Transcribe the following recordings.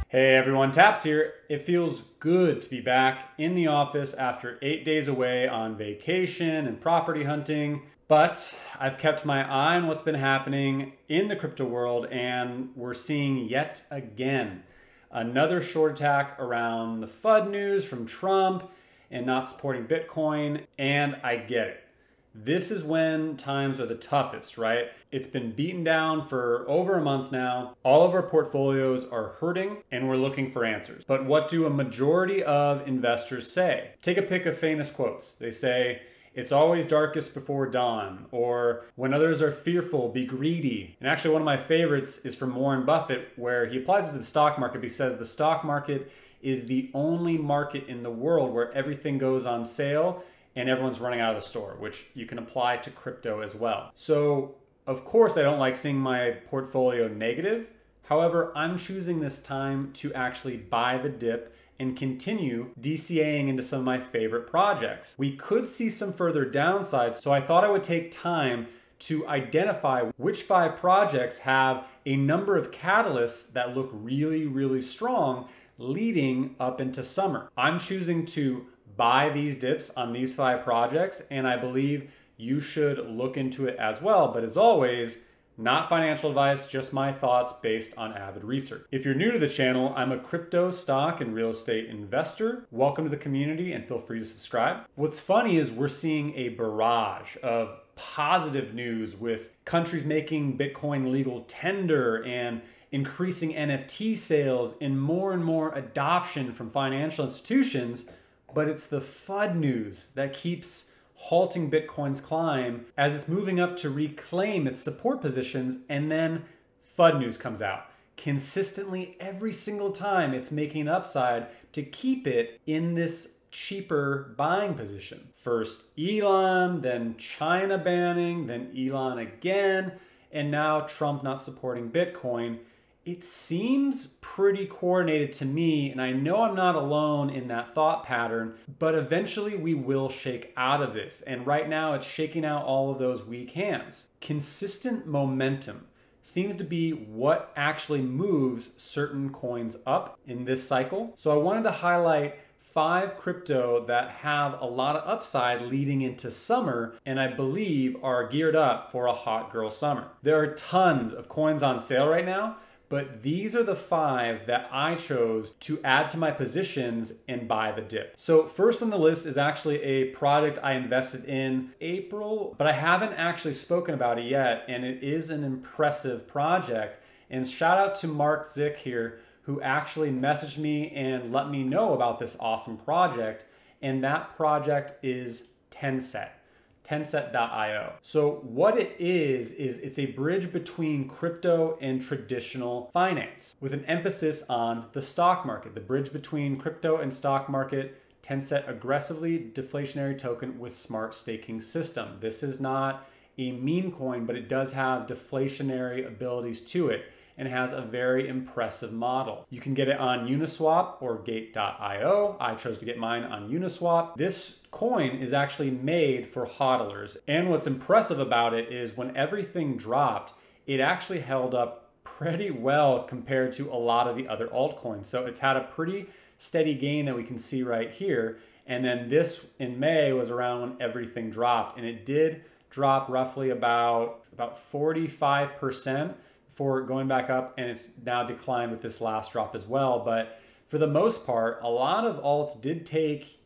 Hey everyone, Taps here. It feels good to be back in the office after 8 days away on vacation and property hunting. But I've kept my eye on what's been happening in the crypto world, and we're seeing yet again another short attack around the FUD news from Trump and not supporting Bitcoin, and I get it. This is when times are the toughest, right? It's been beaten down for over a month now. All of our portfolios are hurting and we're looking for answers. But what do a majority of investors say? Take a pick of famous quotes. They say, "It's always darkest before dawn," or "When others are fearful, be greedy." And actually one of my favorites is from Warren Buffett, where he applies it to the stock market. He says the stock market is the only market in the world where everything goes on sale and everyone's running out of the store, which you can apply to crypto as well. So, of course, I don't like seeing my portfolio negative. However, I'm choosing this time to actually buy the dip and continue DCAing into some of my favorite projects. We could see some further downsides, so I thought I would take time to identify which 5 projects have a number of catalysts that look really, really strong leading up into summer. I'm choosing to buy these dips on these 5 projects, and I believe you should look into it as well. But as always, not financial advice, just my thoughts based on avid research. If you're new to the channel, I'm a crypto, stock, and real estate investor. Welcome to the community and feel free to subscribe. What's funny is we're seeing a barrage of positive news with countries making Bitcoin legal tender and increasing NFT sales and more adoption from financial institutions. But it's the FUD news that keeps halting Bitcoin's climb as it's moving up to reclaim its support positions, and then FUD news comes out. Consistently, every single time, it's making an upside to keep it in this cheaper buying position. First Elon, then China banning, then Elon again, and now Trump not supporting Bitcoin. It seems pretty coordinated to me, and I know I'm not alone in that thought pattern, but eventually we will shake out of this. And right now it's shaking out all of those weak hands. Consistent momentum seems to be what actually moves certain coins up in this cycle. So I wanted to highlight 5 crypto that have a lot of upside leading into summer, and I believe are geared up for a hot girl summer. There are tons of coins on sale right now, but these are the 5 that I chose to add to my positions and buy the dip. So first on the list is actually a product I invested in April, but I haven't actually spoken about it yet, and it is an impressive project. And shout out to Mark Zick here, who actually messaged me and let me know about this awesome project, and that project is Tenset. Tenset.io. So what it is it's a bridge between crypto and traditional finance with an emphasis on the stock market. The bridge between crypto and stock market. Tenset, aggressively deflationary token with smart staking system. This is not a meme coin, but it does have deflationary abilities to it and has a very impressive model. You can get it on Uniswap or Gate.io. I chose to get mine on Uniswap. This coin is actually made for hodlers. And what's impressive about it is when everything dropped, it actually held up pretty well compared to a lot of the other altcoins. So it's had a pretty steady gain that we can see right here. And then this in May was around when everything dropped, and it did drop roughly about 45% for going back up, and it's now declined with this last drop as well. But for the most part, a lot of alts did take,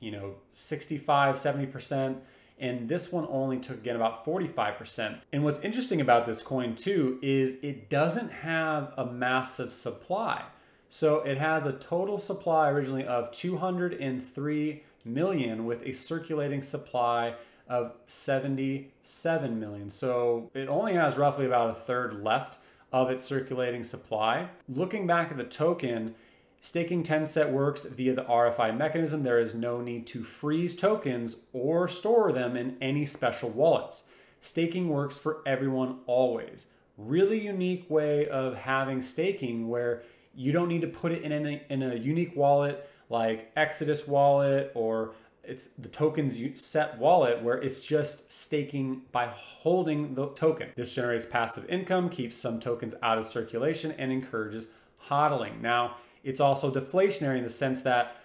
65, 70%, and this one only took again about 45%. And what's interesting about this coin too is it doesn't have a massive supply. So it has a total supply originally of 203 million with a circulating supply of 77 million. So it only has roughly about a third left of its circulating supply. Looking back at the token, staking Tenset works via the RFI mechanism. There is no need to freeze tokens or store them in any special wallets. Staking works for everyone always. Really unique way of having staking where you don't need to put it in a unique wallet like Exodus wallet, or it's the token's set wallet where it's just staking by holding the token. This generates passive income, keeps some tokens out of circulation, and encourages hodling. Now, It's also deflationary in the sense that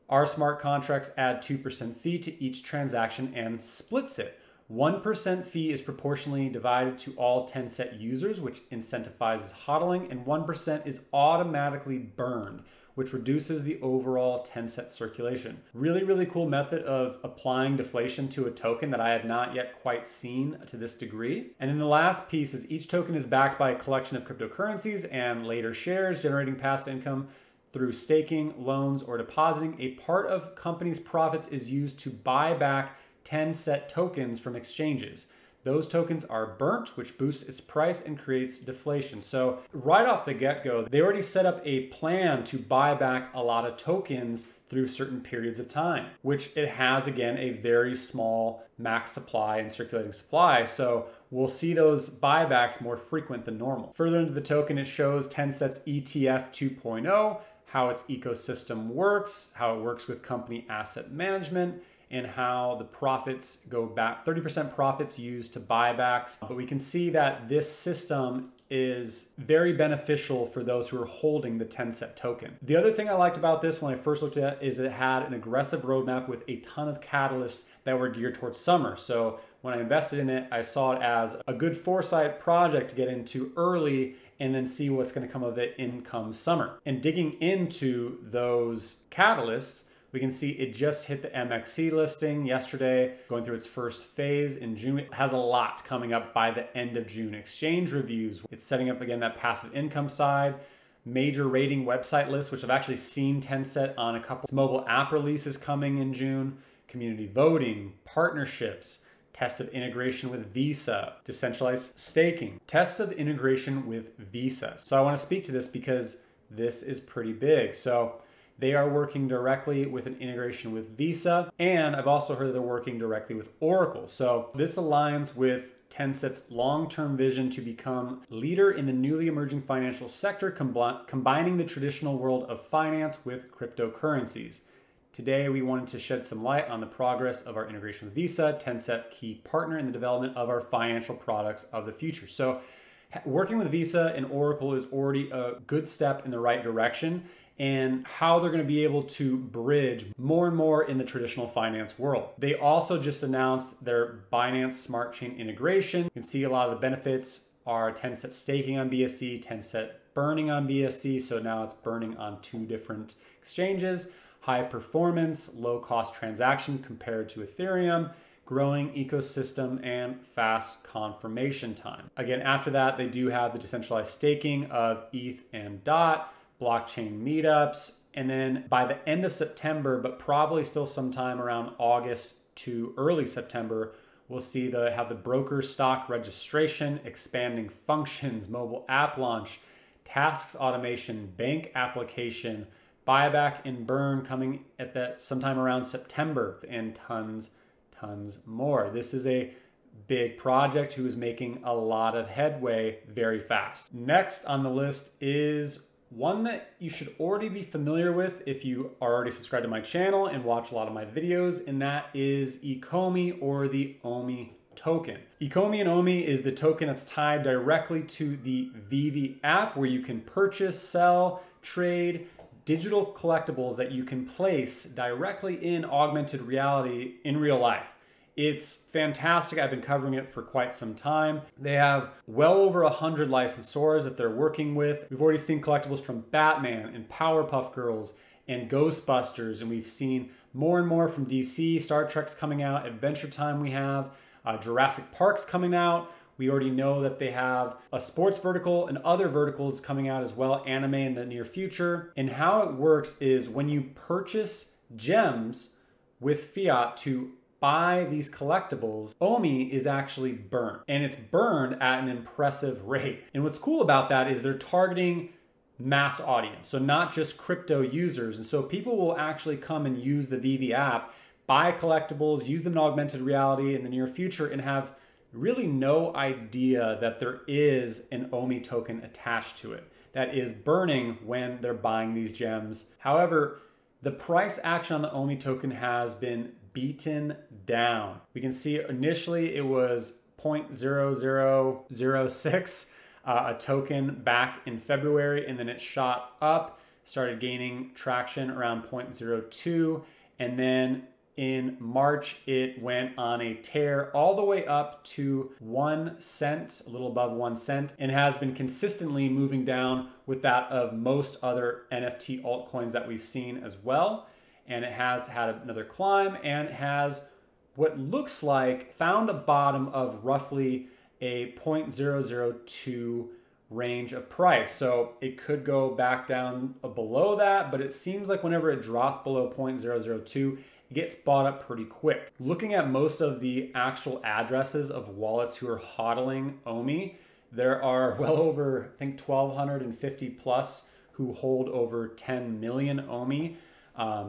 our smart contracts add 2% fee to each transaction and splits it. 1% fee is proportionally divided to all Tenset users, which incentivizes hodling, and 1% is automatically burned, which reduces the overall Tenset circulation. Really, really cool method of applying deflation to a token that I have not yet quite seen to this degree. And then the last piece is each token is backed by a collection of cryptocurrencies and later shares, generating passive income through staking, loans, or depositing. A part of company's profits is used to buy back Tenset tokens from exchanges. Those tokens are burnt, which boosts its price and creates deflation. So right off the get-go, they already set up a plan to buy back a lot of tokens through certain periods of time, which it has, again, a very small max supply and circulating supply. So we'll see those buybacks more frequent than normal. Further into the token, it shows Tenset's ETF 2.0, how its ecosystem works, how it works with company asset management, and how the profits go back, 30% profits used to buybacks. But we can see that this system is very beneficial for those who are holding the Tenset token. The other thing I liked about this when I first looked at it is it had an aggressive roadmap with a ton of catalysts that were geared towards summer. So when I invested in it, I saw it as a good foresight project to get into early and then see what's going to come of it in come summer. And digging into those catalysts, we can see it just hit the MXC listing yesterday, going through its first phase in June. It has a lot coming up by the end of June. Exchange reviews, it's setting up again that passive income side, major rating website lists, which I've actually seen Tenset on a couple mobile app releases coming in June, community voting, partnerships, test of integration with Visa, decentralized staking, tests of integration with Visa. So I want to speak to this because this is pretty big. So they are working directly with an integration with Visa, and I've also heard they're working directly with Oracle. So this aligns with Tenset's long-term vision to become leader in the newly emerging financial sector, combining the traditional world of finance with cryptocurrencies. Today, we wanted to shed some light on the progress of our integration with Visa, Tenset key partner in the development of our financial products of the future. So working with Visa and Oracle is already a good step in the right direction, and how they're going to be able to bridge more and more in the traditional finance world. They also just announced their Binance Smart Chain integration. You can see a lot of the benefits are Tenset staking on BSC, Tenset burning on BSC, so now it's burning on 2 different exchanges, high performance, low cost transaction compared to Ethereum, growing ecosystem, and fast confirmation time. Again, after that, they do have the decentralized staking of ETH and DOT, blockchain meetups, and then by the end of September, but probably still sometime around August to early September, we'll see have the broker stock registration, expanding functions, mobile app launch, tasks automation, bank application, buyback and burn coming at that sometime around September, and tons more. This is a big project who is making a lot of headway very fast. Next on the list is one that you should already be familiar with if you are already subscribed to my channel and watch a lot of my videos, and that is Ecomi, or the Omi token. Ecomi and Omi is the token that's tied directly to the Veve app, where you can purchase, sell, trade digital collectibles that you can place directly in augmented reality in real life. It's fantastic. I've been covering it for quite some time. They have well over 100 licensors that they're working with. We've already seen collectibles from Batman and Powerpuff Girls and Ghostbusters, and we've seen more and more from DC. Star Trek's coming out. Adventure Time we have. Jurassic Park's coming out. We already know that they have a sports vertical and other verticals coming out as well, anime in the near future. And how it works is when you purchase gems with fiat to buy these collectibles, Omi is actually burned, and it's burned at an impressive rate. And what's cool about that is they're targeting mass audience, so not just crypto users. And so people will actually come and use the Veve app, buy collectibles, use them in augmented reality in the near future, and have really no idea that there is an Omi token attached to it that is burning when they're buying these gems. However, the price action on the Omi token has been beaten down. We can see initially it was 0.0006 a token back in February, and then it shot up started gaining traction around 0.02, and then in March, it went on a tear all the way up to 1 cent, a little above 1 cent, and has been consistently moving down with that of most other NFT altcoins that we've seen as well. And it has had another climb and has what looks like found a bottom of roughly a 0.002 range of price. So it could go back down below that, but it seems like whenever it drops below 0.002, it gets bought up pretty quick. Looking at most of the actual addresses of wallets who are hodling Omi, there are well over, I think, 1,250 plus who hold over 10 million Omi.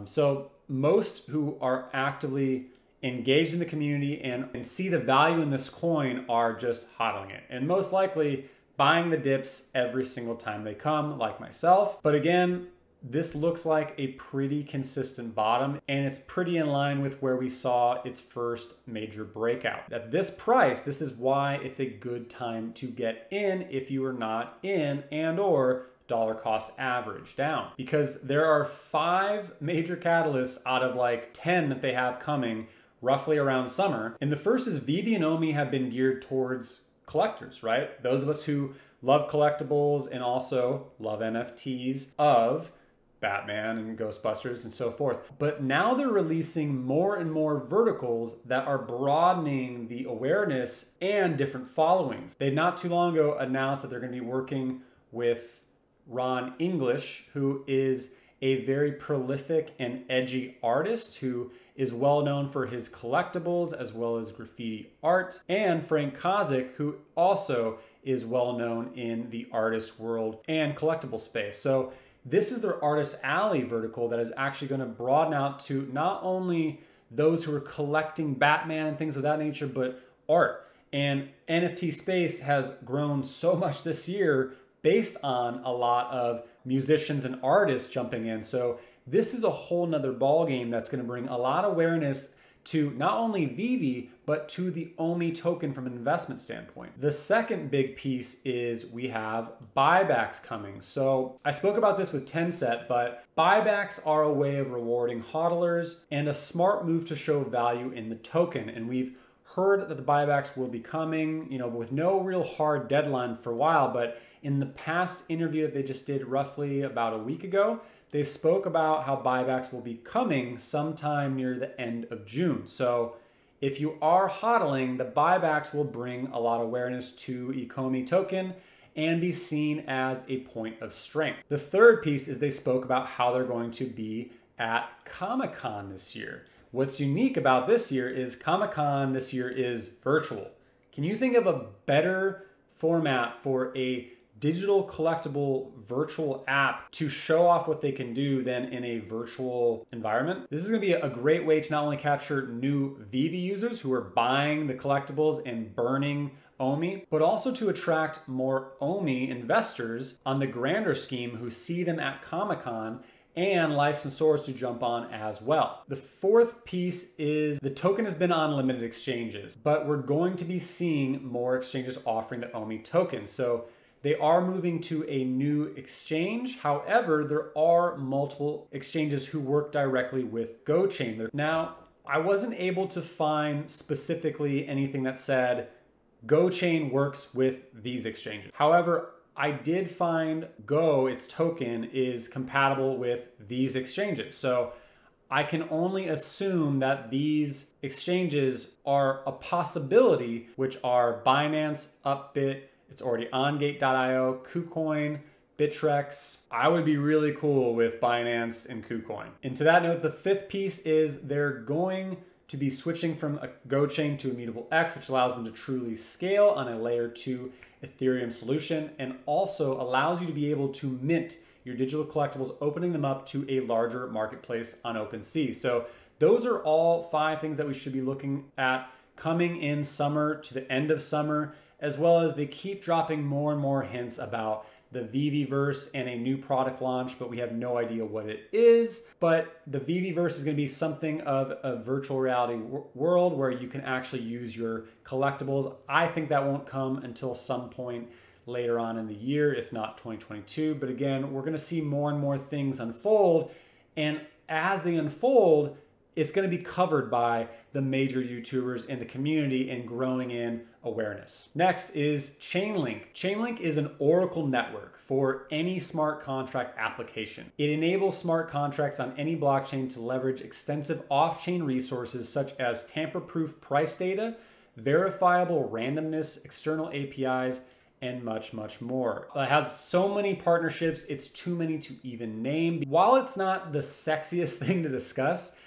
So most who are actively engaged in the community and see the value in this coin are just hodling it, and most likely buying the dips every single time they come, like myself. But again, this looks like a pretty consistent bottom, and it's pretty in line with where we saw its first major breakout. At this price, this is why it's a good time to get in if you are not in and or dollar cost average down, because there are 5 major catalysts out of like 10 that they have coming roughly around summer. And the first is Veve and Omi have been geared towards collectors, right? Those of us who love collectibles and also love NFTs of Batman and Ghostbusters and so forth. But now they're releasing more and more verticals that are broadening the awareness and different followings. They not too long ago announced that they're going to be working with Ron English, who is a very prolific and edgy artist who is well known for his collectibles as well as graffiti art, and Frank Kozik, who also is well known in the artist world and collectible space. So this is their Artist Alley vertical that is actually going to broaden out to not only those who are collecting Batman and things of that nature, but art. And NFT space has grown so much this year based on a lot of musicians and artists jumping in. So this is a whole nother ball game that's going to bring a lot of awareness to not only Veve, but to the Omi token from an investment standpoint. The second big piece is we have buybacks coming. So I spoke about this with Tenset, but buybacks are a way of rewarding hodlers and a smart move to show value in the token. And we've heard that the buybacks will be coming, with no real hard deadline for a while, but in the past interview that they just did roughly about a week ago, they spoke about how buybacks will be coming sometime near the end of June. So if you are hodling, the buybacks will bring a lot of awareness to Ecomi token and be seen as a point of strength. The third piece is they spoke about how they're going to be at Comic-Con this year. What's unique about this year is Comic-Con this year is virtual. Can you think of a better format for a digital collectible virtual app to show off what they can do than in a virtual environment? This is going to be a great way to not only capture new Veve users who are buying the collectibles and burning Omi, but also to attract more Omi investors on the grander scheme who see them at Comic-Con and licensors to jump on as well. The fourth piece is the token has been on limited exchanges, but we're going to be seeing more exchanges offering the Omi token. So they are moving to a new exchange. However, there are multiple exchanges who work directly with GoChain. Now, I wasn't able to find specifically anything that said GoChain works with these exchanges. However, I did find Go, its token, is compatible with these exchanges. So I can only assume that these exchanges are a possibility, which are Binance, Upbit, it's already on Gate.io, KuCoin, Bittrex. I would be really cool with Binance and KuCoin. And to that note, the fifth piece is they're going to be switching from a GoChain to Immutable X, which allows them to truly scale on a layer 2 Ethereum solution and also allows you to be able to mint your digital collectibles, opening them up to a larger marketplace on OpenSea. So those are all 5 things that we should be looking at coming in summer to the end of summer, as well as they keep dropping more and more hints about the Veveverse and a new product launch, but we have no idea what it is. But the Veveverse is going to be something of a virtual reality world where you can actually use your collectibles. I think that won't come until some point later on in the year, if not 2022. But again, we're going to see more and more things unfold. And as they unfold, it's going to be covered by the major YouTubers in the community and growing in awareness. Next is Chainlink. Chainlink is an Oracle network for any smart contract application. It enables smart contracts on any blockchain to leverage extensive off-chain resources such as tamper-proof price data, verifiable randomness, external APIs, and much, much more. It has so many partnerships, it's too many to even name. While it's not the sexiest thing to discuss,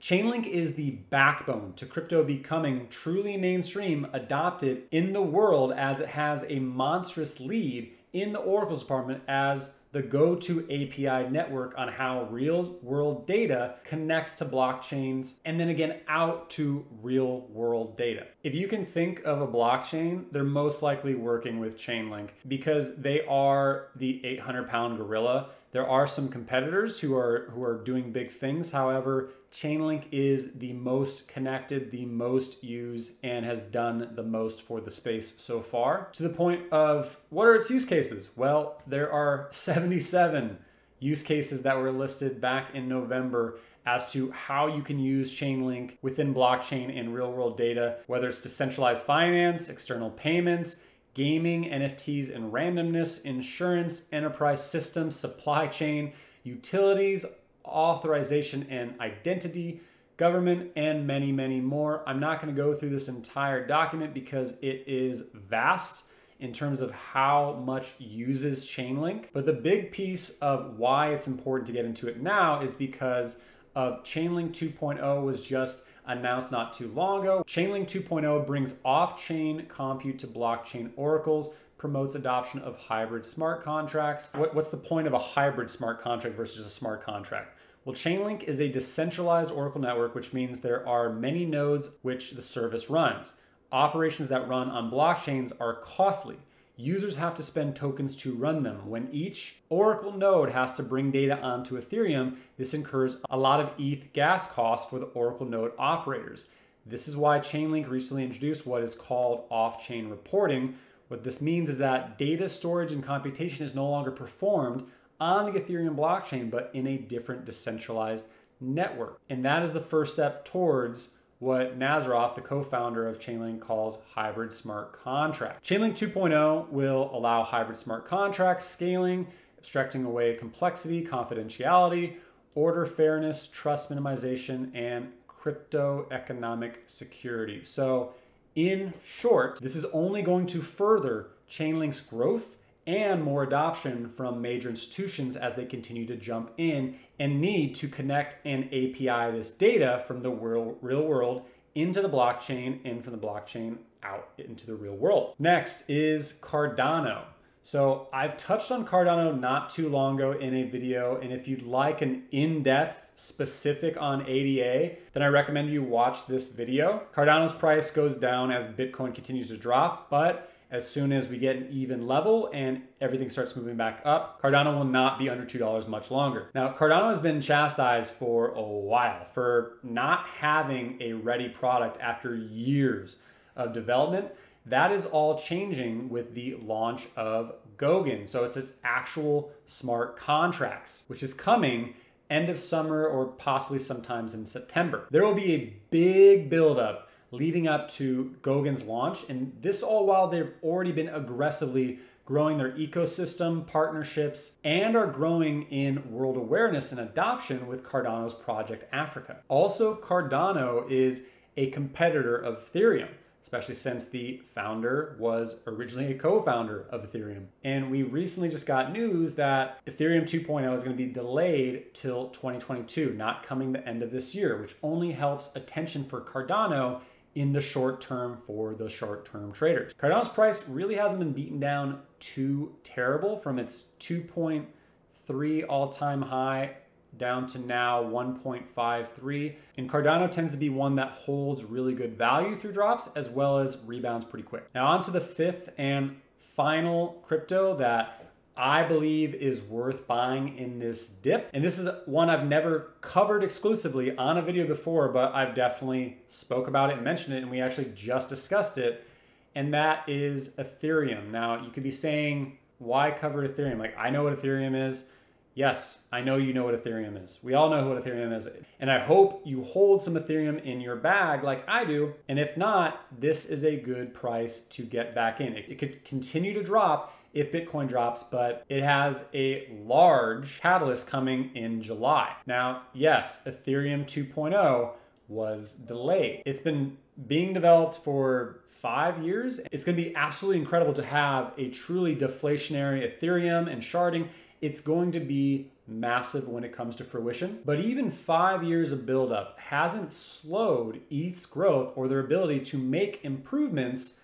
Chainlink is the backbone to crypto becoming truly mainstream, adopted in the world, as it has a monstrous lead in the Oracle's department as the go-to API network on how real-world data connects to blockchains and then again out to real-world data. If you can think of a blockchain, they're most likely working with Chainlink because they are the 800-pound gorilla. There are some competitors who are doing big things. However, Chainlink is the most connected, the most used, and has done the most for the space so far. To the point of, what are its use cases? Well, there are 77 use cases that were listed back in November as to how you can use Chainlink within blockchain and real-world data, whether it's decentralized finance, external payments, gaming, NFTs and randomness, insurance, enterprise systems, supply chain, utilities, authorization and identity, government, and many, many more. I'm not going to go through this entire document because it is vast in terms of how much uses Chainlink. But the big piece of why it's important to get into it now is because of Chainlink 2.0 was just announced not too long ago. Chainlink 2.0 brings off-chain compute to blockchain oracles, promotes adoption of hybrid smart contracts. What's the point of a hybrid smart contract versus a smart contract? Well, Chainlink is a decentralized Oracle network, which means there are many nodes which the service runs. Operations that run on blockchains are costly. Users have to spend tokens to run them. When each Oracle node has to bring data onto Ethereum, this incurs a lot of ETH gas costs for the Oracle node operators. This is why Chainlink recently introduced what is called off-chain reporting. What this means is that data storage and computation is no longer performed on the Ethereum blockchain, but in a different decentralized network. And that is the first step towards what Nazaroff, the co-founder of Chainlink, calls hybrid smart contract. Chainlink 2.0 will allow hybrid smart contracts, scaling, abstracting away complexity, confidentiality, order fairness, trust minimization, and crypto economic security. So in short, this is only going to further Chainlink's growth and more adoption from major institutions as they continue to jump in and need to connect and API this data from the real world into the blockchain and from the blockchain out into the real world. Next is Cardano. So I've touched on Cardano not too long ago in a video, and if you'd like an in-depth specific on ADA, then I recommend you watch this video. Cardano's price goes down as Bitcoin continues to drop, but as soon as we get an even level and everything starts moving back up, Cardano will not be under $2 much longer. Now, Cardano has been chastised for a while for not having a ready product after years of development. That is all changing with the launch of Goguen. So it's its actual smart contracts, which is coming end of summer or possibly sometimes in September. There will be a big buildup leading up to Goggen's launch, and this all while they've already been aggressively growing their ecosystem, partnerships, and are growing in world awareness and adoption with Cardano's Project Africa. Also, Cardano is a competitor of Ethereum, especially since the founder was originally a co-founder of Ethereum. And we recently just got news that Ethereum 2.0 is going to be delayed till 2022, not coming the end of this year, which only helps attention for Cardano in the short term for the short term traders. Cardano's price really hasn't been beaten down too terrible from its 2.3 all-time high down to now 1.53. And Cardano tends to be one that holds really good value through drops as well as rebounds pretty quick. Now on to the fifth and final crypto that I believe is worth buying in this dip. And this is one I've never covered exclusively on a video before, but I've definitely spoke about it and mentioned it, and we actually just discussed it. and that is Ethereum. Now, you could be saying, why cover Ethereum? Like, I know what Ethereum is. Yes, I know you know what Ethereum is. We all know what Ethereum is. And I hope you hold some Ethereum in your bag like I do. And if not, this is a good price to get back in. It could continue to drop if Bitcoin drops, but it has a large catalyst coming in July. Now, yes, Ethereum 2.0 was delayed. It's been being developed for 5 years. It's going to be absolutely incredible to have a truly deflationary Ethereum and sharding. It's going to be massive when it comes to fruition. But even 5 years of buildup hasn't slowed ETH's growth or their ability to make improvements,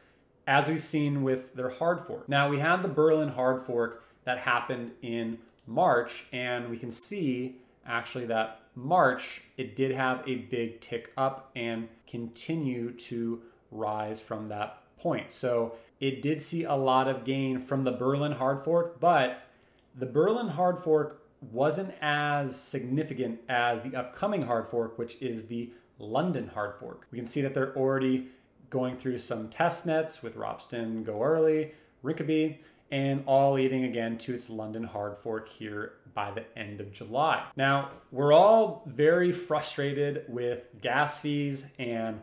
as we've seen with their hard fork. Now, we had the Berlin hard fork that happened in March, and we can see actually that March, it did have a big tick up and continue to rise from that point. So it did see a lot of gain from the Berlin hard fork, but the Berlin hard fork wasn't as significant as the upcoming hard fork, which is the London hard fork. We can see that they're already going through some test nets with Ropsten, Go Early, Rinkeby, and all leading again to its London hard fork here by the end of July. Now, we're all very frustrated with gas fees and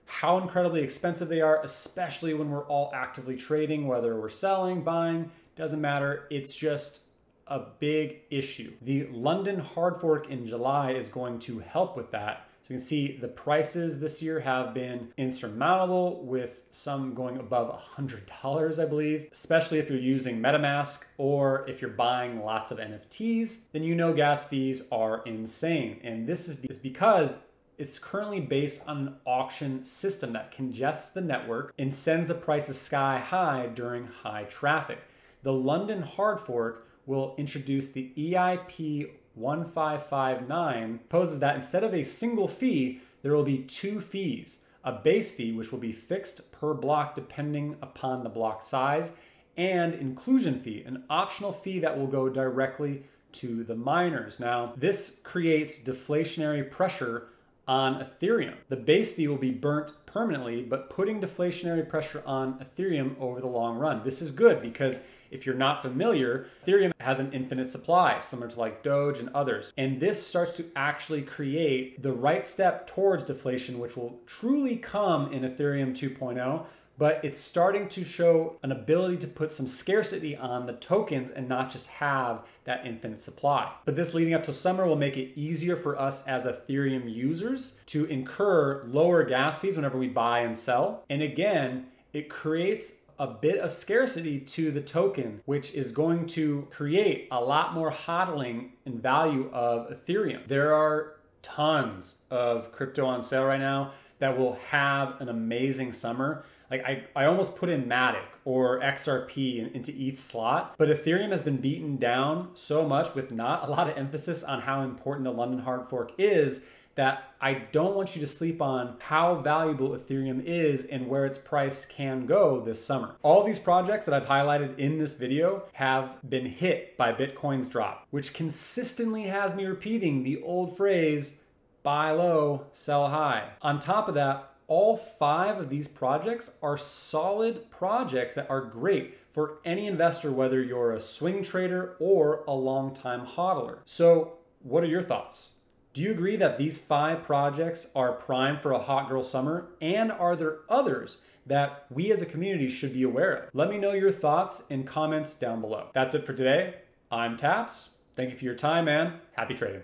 how incredibly expensive they are, especially when we're all actively trading, whether we're selling, buying, doesn't matter. It's just a big issue. The London hard fork in July is going to help with that. So you can see the prices this year have been insurmountable, with some going above $100, I believe, especially if you're using MetaMask or if you're buying lots of NFTs, then you know gas fees are insane. And this is because it's currently based on an auction system that congests the network and sends the prices sky high during high traffic. The London hard fork will introduce the EIP 1559, poses that instead of a single fee, there will be 2 fees, a base fee, which will be fixed per block depending upon the block size, and inclusion fee, an optional fee that will go directly to the miners. Now, this creates deflationary pressure on Ethereum. The base fee will be burnt permanently, but putting deflationary pressure on Ethereum over the long run. This is good because if you're not familiar, Ethereum has an infinite supply, similar to like Doge and others. And this starts to actually create the right step towards deflation, which will truly come in Ethereum 2.0. But it's starting to show an ability to put some scarcity on the tokens and not just have that infinite supply. But this leading up to summer will make it easier for us as Ethereum users to incur lower gas fees whenever we buy and sell. And again, it creates a bit of scarcity to the token, which is going to create a lot more hodling in value of Ethereum. There are tons of crypto on sale right now that will have an amazing summer. Like I almost put in Matic or XRP into ETH slot, but Ethereum has been beaten down so much with not a lot of emphasis on how important the London hard fork is, that I don't want you to sleep on how valuable Ethereum is and where its price can go this summer. All these projects that I've highlighted in this video have been hit by Bitcoin's drop, which consistently has me repeating the old phrase, buy low, sell high. On top of that, all 5 of these projects are solid projects that are great for any investor, whether you're a swing trader or a long-time hodler. So what are your thoughts? Do you agree that these 5 projects are primed for a hot girl summer? And are there others that we as a community should be aware of? Let me know your thoughts in comments down below. That's it for today. I'm Taps. Thank you for your time, man. Happy trading.